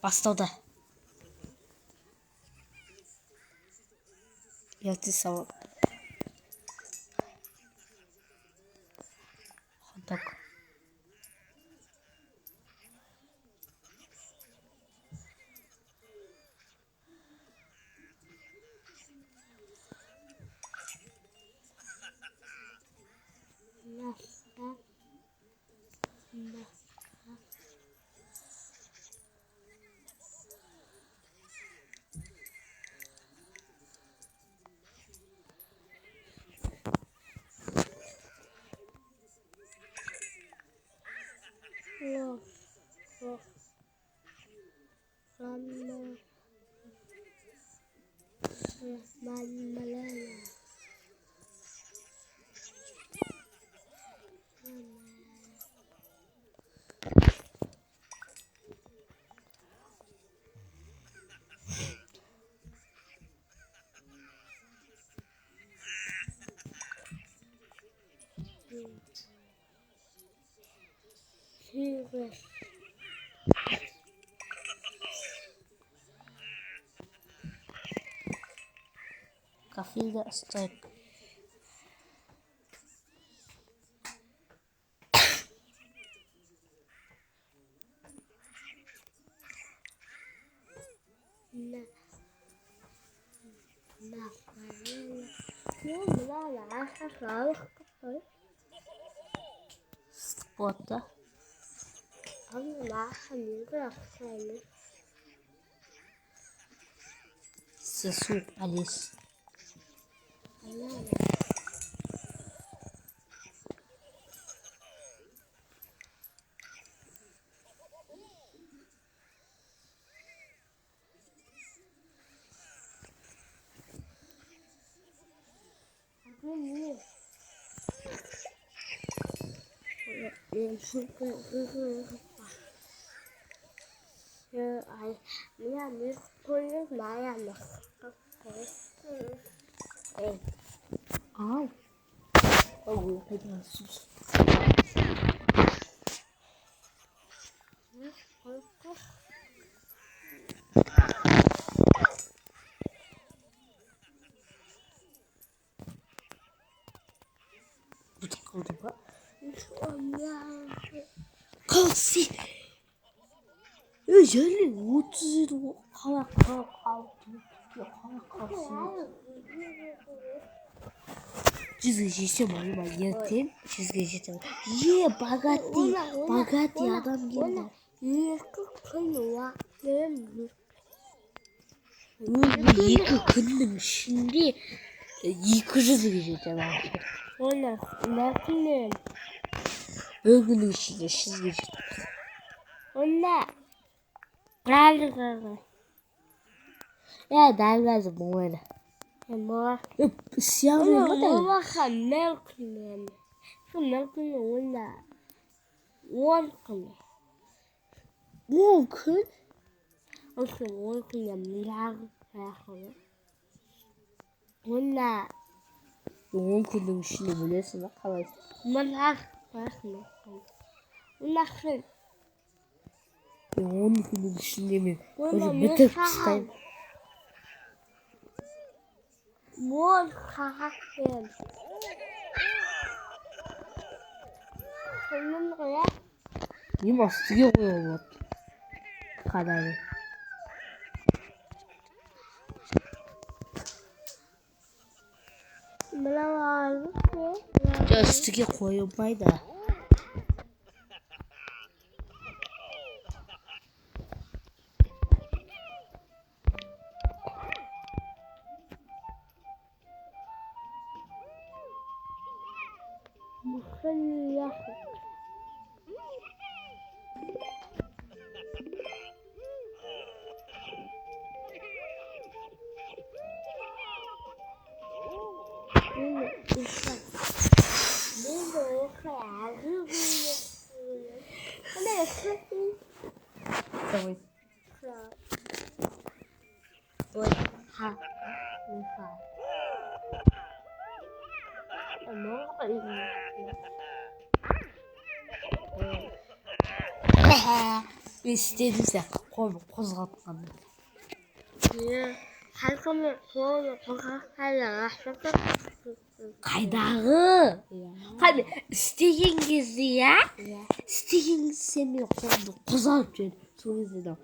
Бастауда. Явдсан. Ходог. Кафега стоит. Спота. Сосуд Алис. Колси. Ежели утзиру хаваа. Чизгийшээ маа яа тийм чизгийшээ. Богатый адам гэнэ. Екі күннің ішінде 200 гэж байна. Бір күннің ішінде 100 гэж. Я дайгаз боена. You must feel what kadar. Just to get koyu bayda. İstediyse kozgatmadı. Halkımı hala Kaydağı. Hani isteyen gezi ya. İsteyen seni kozatıyor. Sonra izledim.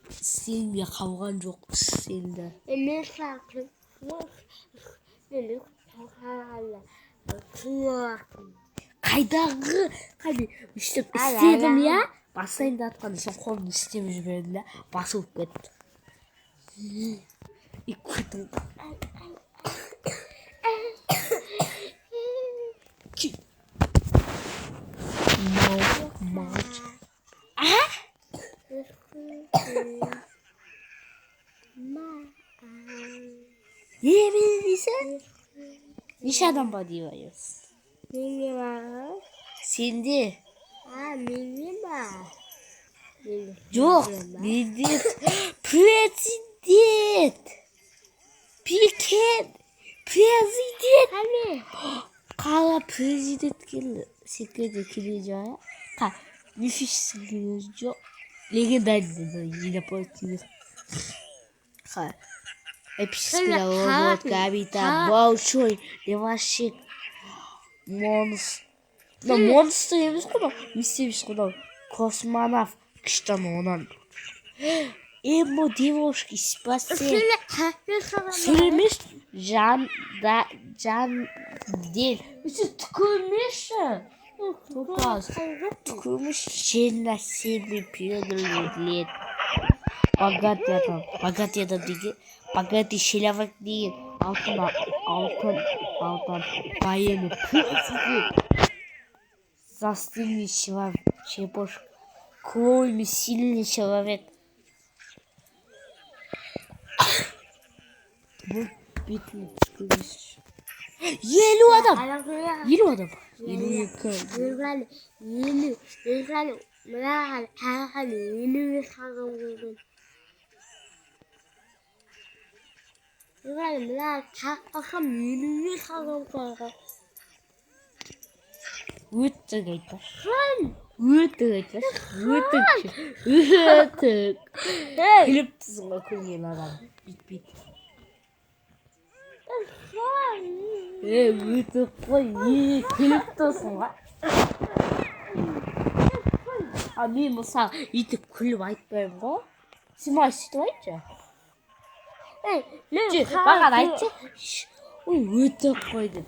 Seninle kavgan yok sende. Emir sakın. Beni hala Kaydağı. Hani işte istedim ya. Basayım da atmadı. Sen kolunu istemiş böyle. Basıp gitti. İkutun. No much. Yemediysen nişadan badıyoruz. Mini var. Şimdi. Mini var. Yok. President. Piken. President. Hani? Kala president geldi. Siklete kileceğe. Müthiş kileceğe. Legendardı yine politik. Epic'la robot, Gabita, Bolshoi, Devashik, Monster. No, Monster yemiş kadar. Mislemiş kadar. Kosmonavt. Kıştan olan. Emo Devoshki spasi. Sürmüş. Can değil. Üstü tıkılmış. Topaz. Tıkılmış. Şeyler sevdi. Piyadırlı. Pagatya'da değil. Pagati şilavak değil. Altın. Bayını. Püfü. Застыльный человек. Клойный, сильный человек. Bu bitmiyor. Yeni adam. Yeni yakın. Üttük. Klip tuzuna koyuyor adam. Bit. Üttük koy. Klip tuzuna. Abi mesela 이때 klip айтпаймын ғой. Снимай сөйтіп айтшы. Маған айтшы. Ой, үттік қой деп.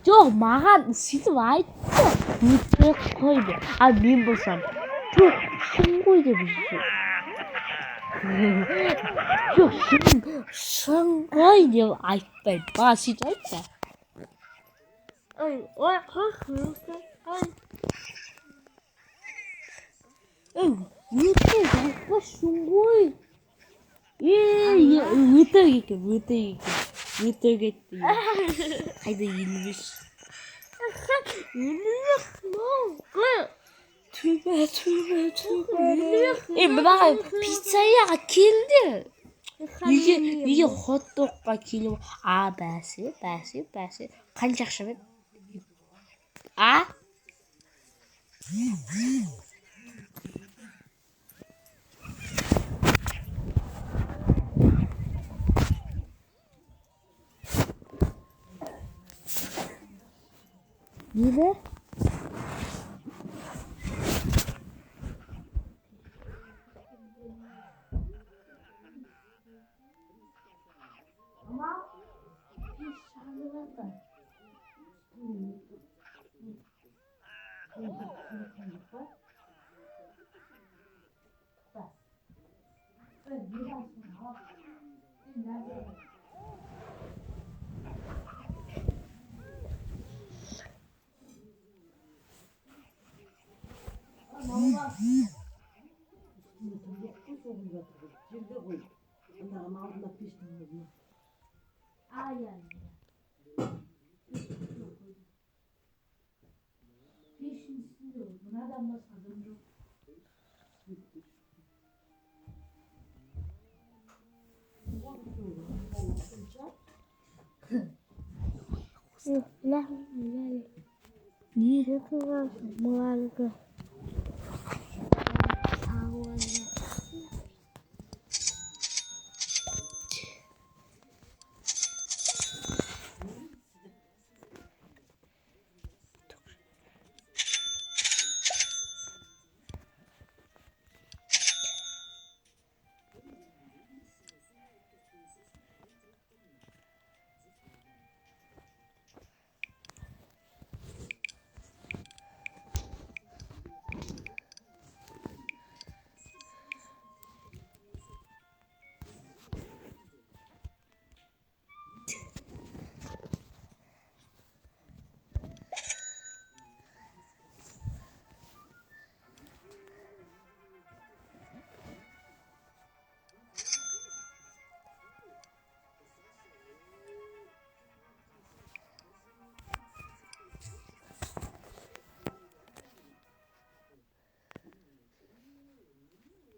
Жоқ, маған сөйтіп айтты. Өтірік қой деп. Мен болсам, жоқ, шын ғой деп жүрсе. Жоқ, шын ғой деп айтпайды. Маған сөйтіп айтты. Өтірік айтпа, шын ғой. Өтірік екен. Өтірік етті. Қайда елмеш. Түбе. Мынаған пиццаяға келді. Неге хот-догқа келіп. Бәсе. Қанша ақша мен? Neden? Ama bir şarjı var da. Ні. Яка маленька.